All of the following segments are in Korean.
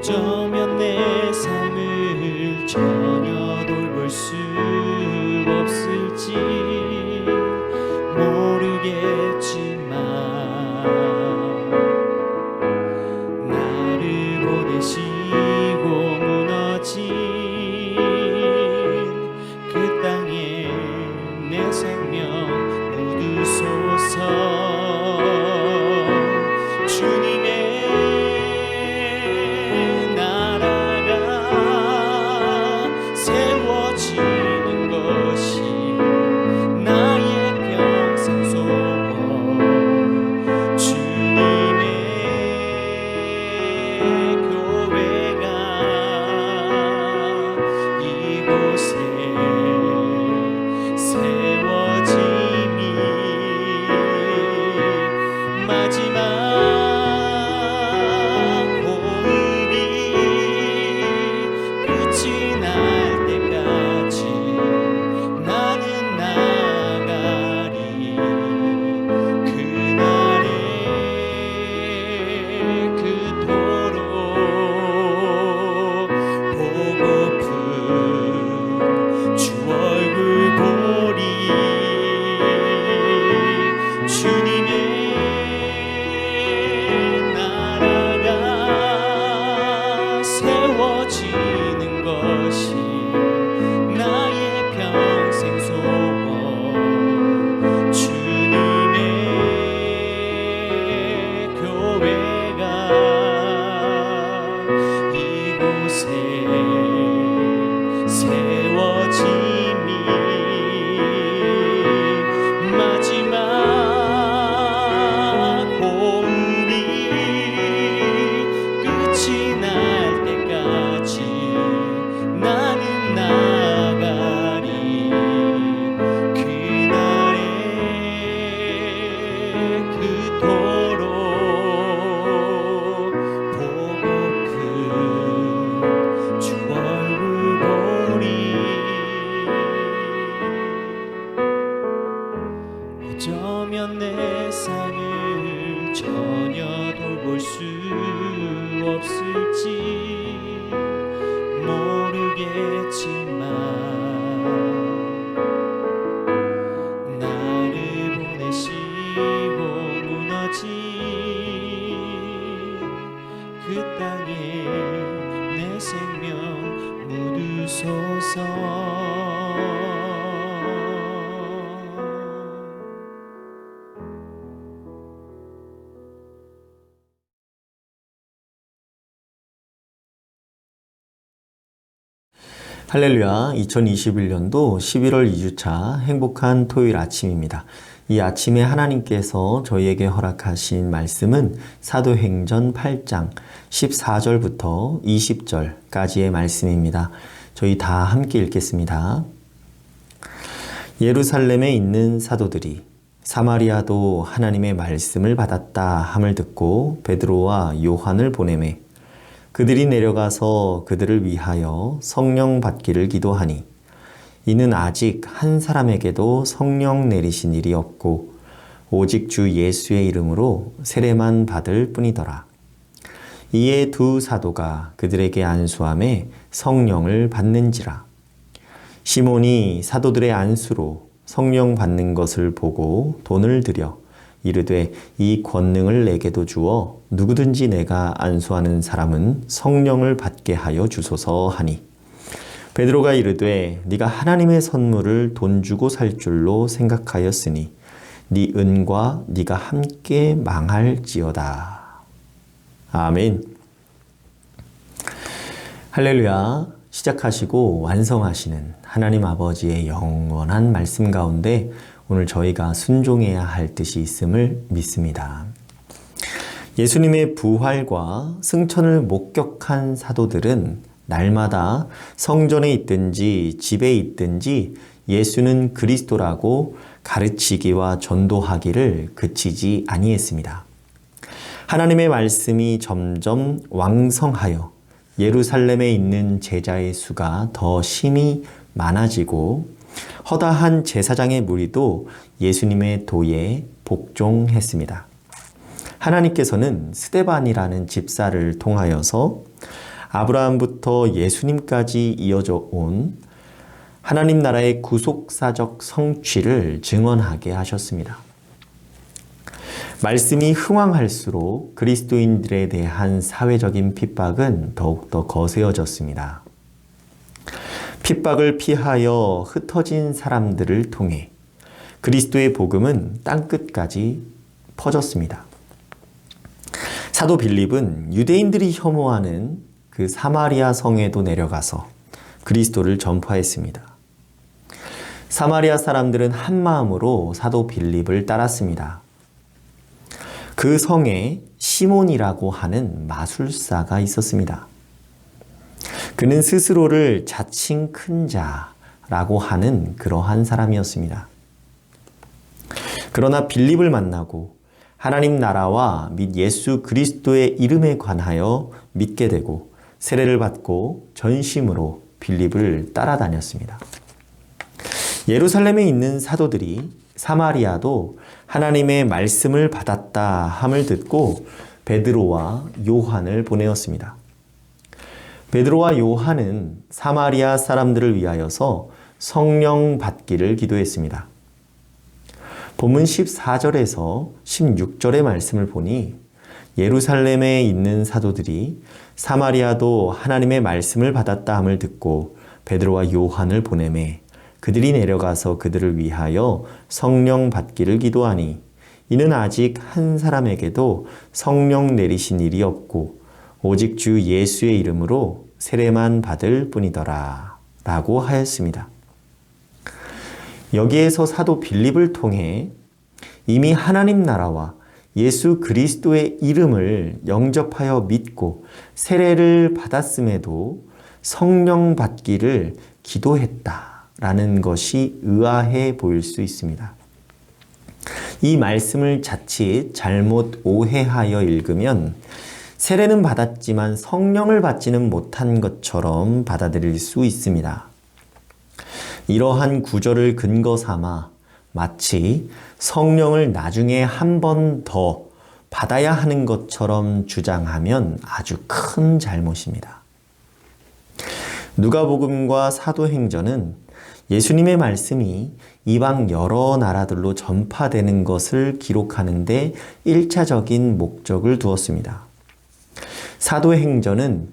어쩌면 내 삶을 전혀 돌볼 수 없을지 모르겠지만 나를 보내시고 무너진 그 땅에 내 생명 묻으소서. 주님의 나라가 세워지는 것이 나의 평생 소원. 주님의 교회가 이곳에 세워짐이 마지막 세워지는 것이 나의 평생 소원. 주님의 교회가 이곳에 세워짐이 마지막 고음이 끝이 날 때까지 나는 나가리. 그날에 그토록 보고픈 주 얼굴 보리. 어쩌면 내 삶을 전혀 돌볼 수 없을지 모르겠지만 나를 보내시고 무너진 그 땅에 내 생명 묻으소서. 할렐루야. 2021년도 11월 2주차 행복한 토요일 아침입니다. 이 아침에 하나님께서 저희에게 허락하신 말씀은 사도행전 8장 14절부터 20절까지의 말씀입니다. 저희 다 함께 읽겠습니다. 예루살렘에 있는 사도들이 사마리아도 하나님의 말씀을 받았다 함을 듣고 베드로와 요한을 보내매 그들이 내려가서 그들을 위하여 성령 받기를 기도하니 이는 아직 한 사람에게도 성령 내리신 일이 없고 오직 주 예수의 이름으로 세례만 받을 뿐이더라. 이에 두 사도가 그들에게 안수하매 성령을 받는지라. 시몬이 사도들의 안수로 성령 받는 것을 보고 돈을 들여 이르되 이 권능을 내게도 주어 누구든지 내가 안수하는 사람은 성령을 받게 하여 주소서 하니 베드로가 이르되 네가 하나님의 선물을 돈 주고 살 줄로 생각하였으니 네 은과 네가 함께 망할지어다. 아멘. 할렐루야. 시작하시고 완성하시는 하나님 아버지의 영원한 말씀 가운데 오늘 저희가 순종해야 할 뜻이 있음을 믿습니다. 예수님의 부활과 승천을 목격한 사도들은 날마다 성전에 있든지 집에 있든지 예수는 그리스도라고 가르치기와 전도하기를 그치지 아니했습니다. 하나님의 말씀이 점점 왕성하여 예루살렘에 있는 제자의 수가 더 심히 많아지고 허다한 제사장의 무리도 예수님의 도에 복종했습니다. 하나님께서는 스데반이라는 집사를 통하여서 아브라함부터 예수님까지 이어져 온 하나님 나라의 구속사적 성취를 증언하게 하셨습니다. 말씀이 흥왕할수록 그리스도인들에 대한 사회적인 핍박은 더욱더 거세어졌습니다. 핍박을 피하여 흩어진 사람들을 통해 그리스도의 복음은 땅끝까지 퍼졌습니다. 사도 빌립은 유대인들이 혐오하는 그 사마리아 성에도 내려가서 그리스도를 전파했습니다. 사마리아 사람들은 한 마음으로 사도 빌립을 따랐습니다. 그 성에 시몬이라고 하는 마술사가 있었습니다. 그는 스스로를 자칭 큰 자라고 하는 그러한 사람이었습니다. 그러나 빌립을 만나고 하나님 나라와 및 예수 그리스도의 이름에 관하여 믿게 되고 세례를 받고 전심으로 빌립을 따라다녔습니다. 예루살렘에 있는 사도들이 사마리아도 하나님의 말씀을 받았다 함을 듣고 베드로와 요한을 보내었습니다. 베드로와 요한은 사마리아 사람들을 위하여서 성령 받기를 기도했습니다. 본문 14절에서 16절의 말씀을 보니 예루살렘에 있는 사도들이 사마리아도 하나님의 말씀을 받았다 함을 듣고 베드로와 요한을 보내매 그들이 내려가서 그들을 위하여 성령 받기를 기도하니 이는 아직 한 사람에게도 성령 내리신 일이 없고 오직 주 예수의 이름으로 세례만 받을 뿐이더라 라고 하였습니다. 여기에서 사도 빌립을 통해 이미 하나님 나라와 예수 그리스도의 이름을 영접하여 믿고 세례를 받았음에도 성령 받기를 기도했다라는 것이 의아해 보일 수 있습니다. 이 말씀을 자칫 잘못 오해하여 읽으면 세례는 받았지만 성령을 받지는 못한 것처럼 받아들일 수 있습니다. 이러한 구절을 근거 삼아 마치 성령을 나중에 한 번 더 받아야 하는 것처럼 주장하면 아주 큰 잘못입니다. 누가복음과 사도행전은 예수님의 말씀이 이방 여러 나라들로 전파되는 것을 기록하는 데 1차적인 목적을 두었습니다. 사도행전은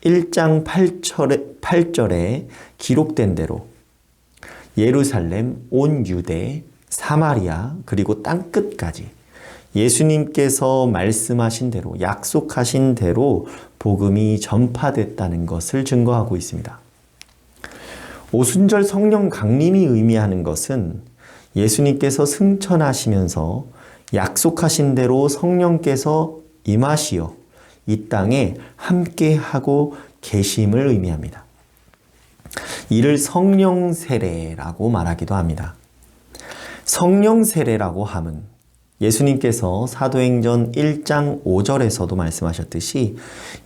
1장 8절에 기록된 대로 예루살렘, 온 유대, 사마리아, 그리고 땅끝까지 예수님께서 말씀하신 대로, 약속하신 대로 복음이 전파됐다는 것을 증거하고 있습니다. 오순절 성령 강림이 의미하는 것은 예수님께서 승천하시면서 약속하신 대로 성령께서 임하시어 이 땅에 함께하고 계심을 의미합니다. 이를 성령 세례라고 말하기도 합니다. 성령 세례라고 함은 예수님께서 사도행전 1장 5절에서도 말씀하셨듯이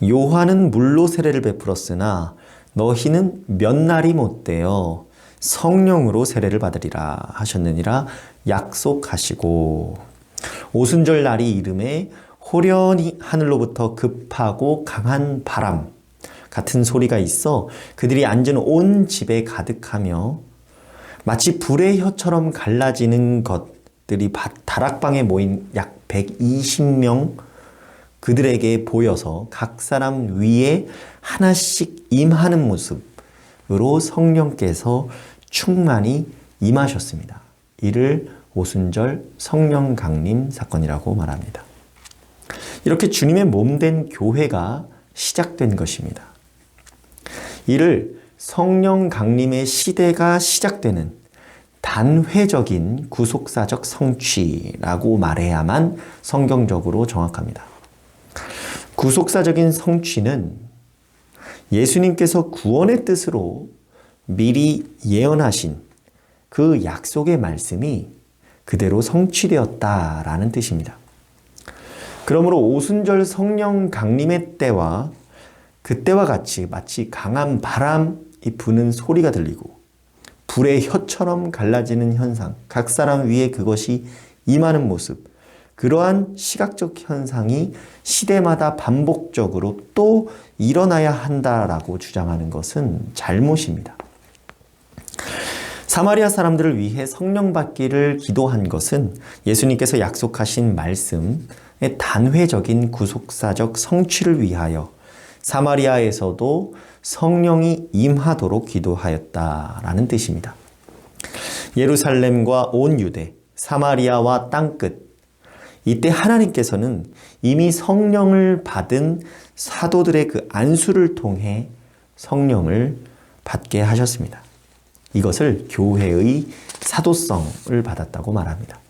요한은 물로 세례를 베풀었으나 너희는 몇 날이 못되어 성령으로 세례를 받으리라 하셨느니라 약속하시고 오순절 날이 이름에 호련히 하늘로부터 급하고 강한 바람 같은 소리가 있어 그들이 앉은 온 집에 가득하며 마치 불의 혀처럼 갈라지는 것들이 다락방에 모인 약 120명 그들에게 보여서 각 사람 위에 하나씩 임하는 모습으로 성령께서 충만히 임하셨습니다. 이를 오순절 성령 강림 사건이라고 말합니다. 이렇게 주님의 몸된 교회가 시작된 것입니다. 이를 성령 강림의 시대가 시작되는 단회적인 구속사적 성취라고 말해야만 성경적으로 정확합니다. 구속사적인 성취는 예수님께서 구원의 뜻으로 미리 예언하신 그 약속의 말씀이 그대로 성취되었다라는 뜻입니다. 그러므로 오순절 성령 강림의 때와 그때와 같이 마치 강한 바람이 부는 소리가 들리고 불의 혀처럼 갈라지는 현상, 각 사람 위에 그것이 임하는 모습, 그러한 시각적 현상이 시대마다 반복적으로 또 일어나야 한다라고 주장하는 것은 잘못입니다. 사마리아 사람들을 위해 성령 받기를 기도한 것은 예수님께서 약속하신 말씀의 단회적인 구속사적 성취를 위하여 사마리아에서도 성령이 임하도록 기도하였다라는 뜻입니다. 예루살렘과 온 유대, 사마리아와 땅끝, 이때 하나님께서는 이미 성령을 받은 사도들의 그 안수를 통해 성령을 받게 하셨습니다. 이것을 교회의 사도성을 받았다고 말합니다.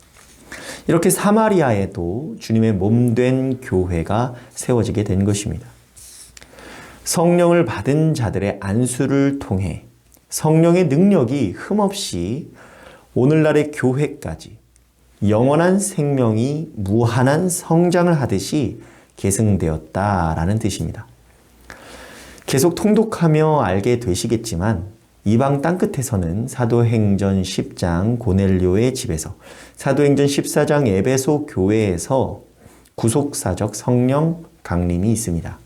이렇게 사마리아에도 주님의 몸된 교회가 세워지게 된 것입니다. 성령을 받은 자들의 안수를 통해 성령의 능력이 흠없이 오늘날의 교회까지 영원한 생명이 무한한 성장을 하듯이 계승되었다라는 뜻입니다. 계속 통독하며 알게 되시겠지만 이방 땅끝에서는 사도행전 10장 고넬료의 집에서, 사도행전 14장 에베소 교회에서 구속사적 성령 강림이 있습니다.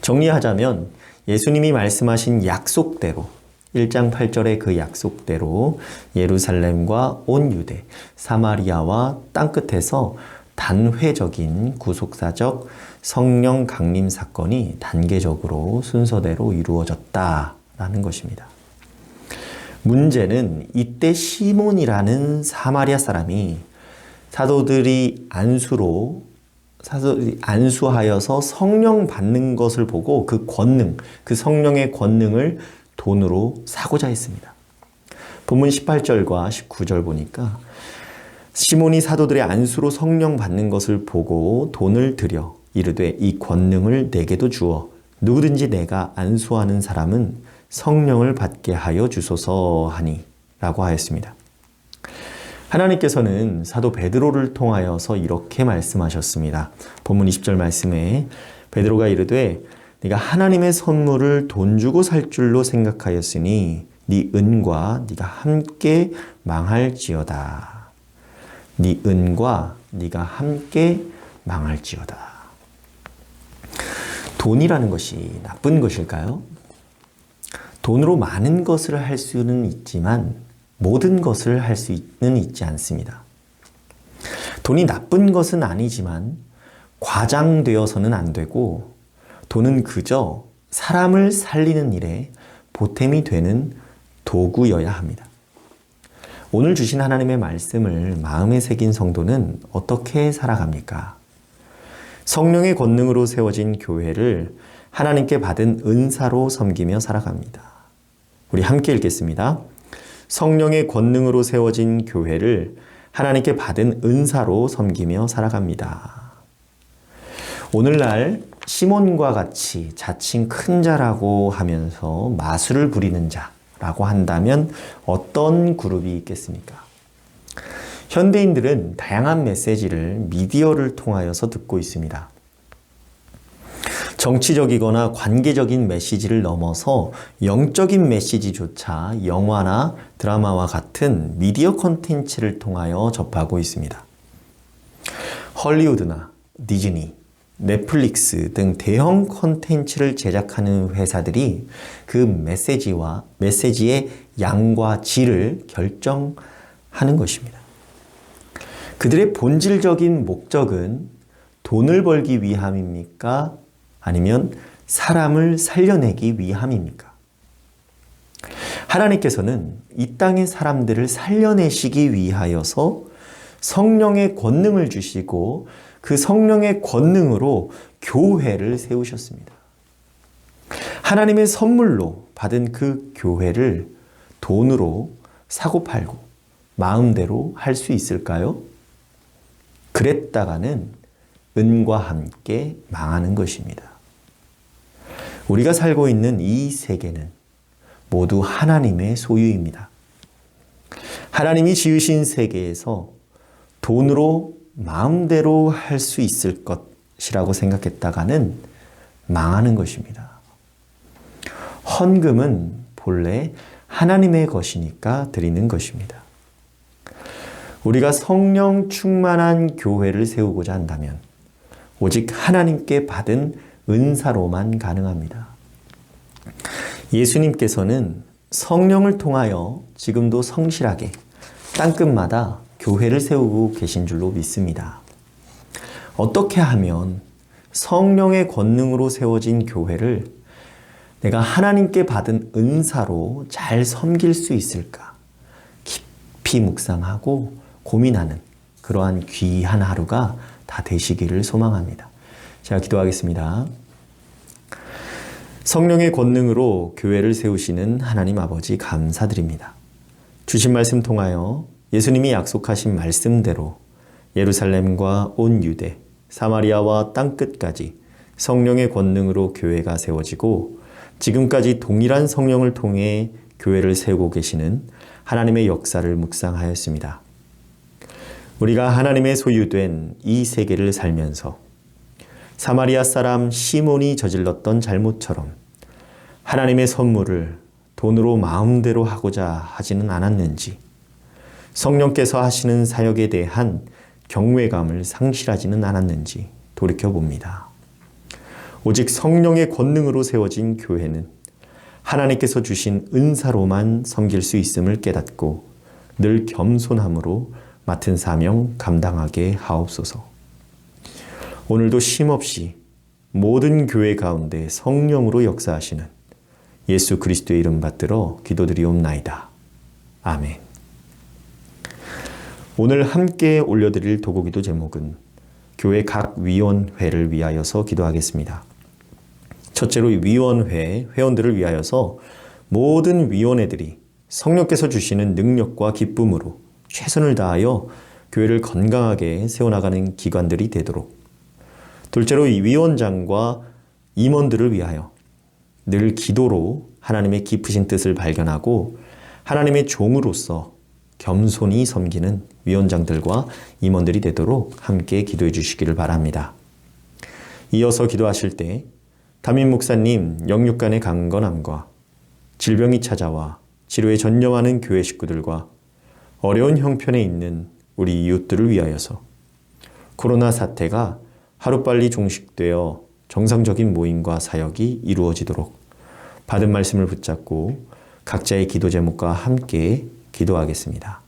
정리하자면 예수님이 말씀하신 약속대로 1장 8절의 그 약속대로 예루살렘과 온 유대, 사마리아와 땅끝에서 단회적인 구속사적 성령 강림 사건이 단계적으로 순서대로 이루어졌다라는 것입니다. 문제는 이때 시몬이라는 사마리아 사람이 사도들이 안수하여서 성령 받는 것을 보고 그 권능, 그 성령의 권능을 돈으로 사고자 했습니다. 본문 18절과 19절 보니까 시몬이 사도들의 안수로 성령 받는 것을 보고 돈을 들여 이르되 이 권능을 내게도 주어 누구든지 내가 안수하는 사람은 성령을 받게 하여 주소서 하니 라고 하였습니다. 하나님께서는 사도 베드로를 통하여서 이렇게 말씀하셨습니다. 본문 20절 말씀에 베드로가 이르되 네가 하나님의 선물을 돈 주고 살 줄로 생각하였으니 네 은과 네가 함께 망할지어다. 네 은과 네가 함께 망할지어다. 돈이라는 것이 나쁜 것일까요? 돈으로 많은 것을 할 수는 있지만 모든 것을 할 수는 있지 않습니다. 돈이 나쁜 것은 아니지만 과장되어서는 안 되고 돈은 그저 사람을 살리는 일에 보탬이 되는 도구여야 합니다. 오늘 주신 하나님의 말씀을 마음에 새긴 성도는 어떻게 살아갑니까? 성령의 권능으로 세워진 교회를 하나님께 받은 은사로 섬기며 살아갑니다. 우리 함께 읽겠습니다. 성령의 권능으로 세워진 교회를 하나님께 받은 은사로 섬기며 살아갑니다. 오늘날 시몬과 같이 자칭 큰 자라고 하면서 마술을 부리는 자라고 한다면 어떤 그룹이 있겠습니까? 현대인들은 다양한 메시지를 미디어를 통하여서 듣고 있습니다. 정치적이거나 관계적인 메시지를 넘어서 영적인 메시지조차 영화나 드라마와 같은 미디어 콘텐츠를 통하여 접하고 있습니다. 헐리우드나 디즈니, 넷플릭스 등 대형 콘텐츠를 제작하는 회사들이 그 메시지의 양과 질을 결정하는 것입니다. 그들의 본질적인 목적은 돈을 벌기 위함입니까? 아니면 사람을 살려내기 위함입니까? 하나님께서는 이 땅의 사람들을 살려내시기 위하여서 성령의 권능을 주시고 그 성령의 권능으로 교회를 세우셨습니다. 하나님의 선물로 받은 그 교회를 돈으로 사고팔고 마음대로 할 수 있을까요? 그랬다가는 은과 함께 망하는 것입니다. 우리가 살고 있는 이 세계는 모두 하나님의 소유입니다. 하나님이 지으신 세계에서 돈으로 마음대로 할 수 있을 것이라고 생각했다가는 망하는 것입니다. 헌금은 본래 하나님의 것이니까 드리는 것입니다. 우리가 성령 충만한 교회를 세우고자 한다면 오직 하나님께 받은 은사로만 가능합니다. 예수님께서는 성령을 통하여 지금도 성실하게 땅끝마다 교회를 세우고 계신 줄로 믿습니다. 어떻게 하면 성령의 권능으로 세워진 교회를 내가 하나님께 받은 은사로 잘 섬길 수 있을까? 깊이 묵상하고 고민하는 그러한 귀한 하루가 다 되시기를 소망합니다. 제가 기도하겠습니다. 성령의 권능으로 교회를 세우시는 하나님 아버지 감사드립니다. 주신 말씀 통하여 예수님이 약속하신 말씀대로 예루살렘과 온 유대, 사마리아와 땅끝까지 성령의 권능으로 교회가 세워지고 지금까지 동일한 성령을 통해 교회를 세우고 계시는 하나님의 역사를 묵상하였습니다. 우리가 하나님의 소유된 이 세계를 살면서 사마리아 사람 시몬이 저질렀던 잘못처럼 하나님의 선물을 돈으로 마음대로 하고자 하지는 않았는지, 성령께서 하시는 사역에 대한 경외감을 상실하지는 않았는지 돌이켜봅니다. 오직 성령의 권능으로 세워진 교회는 하나님께서 주신 은사로만 섬길 수 있음을 깨닫고 늘 겸손함으로 맡은 사명 감당하게 하옵소서. 오늘도 쉼없이 모든 교회 가운데 성령으로 역사하시는 예수 그리스도의 이름 받들어 기도드리옵나이다. 아멘. 오늘 함께 올려드릴 도고기도 제목은 교회 각 위원회를 위하여서 기도하겠습니다. 첫째로 위원회 회원들을 위하여서 모든 위원회들이 성령께서 주시는 능력과 기쁨으로 최선을 다하여 교회를 건강하게 세워나가는 기관들이 되도록, 둘째로 이 위원장과 임원들을 위하여 늘 기도로 하나님의 깊으신 뜻을 발견하고 하나님의 종으로서 겸손히 섬기는 위원장들과 임원들이 되도록 함께 기도해 주시기를 바랍니다. 이어서 기도하실 때 담임 목사님 영육간의 강건함과 질병이 찾아와 치료에 전념하는 교회 식구들과 어려운 형편에 있는 우리 이웃들을 위하여서 코로나 사태가 하루빨리 종식되어 정상적인 모임과 사역이 이루어지도록 받은 말씀을 붙잡고 각자의 기도 제목과 함께 기도하겠습니다.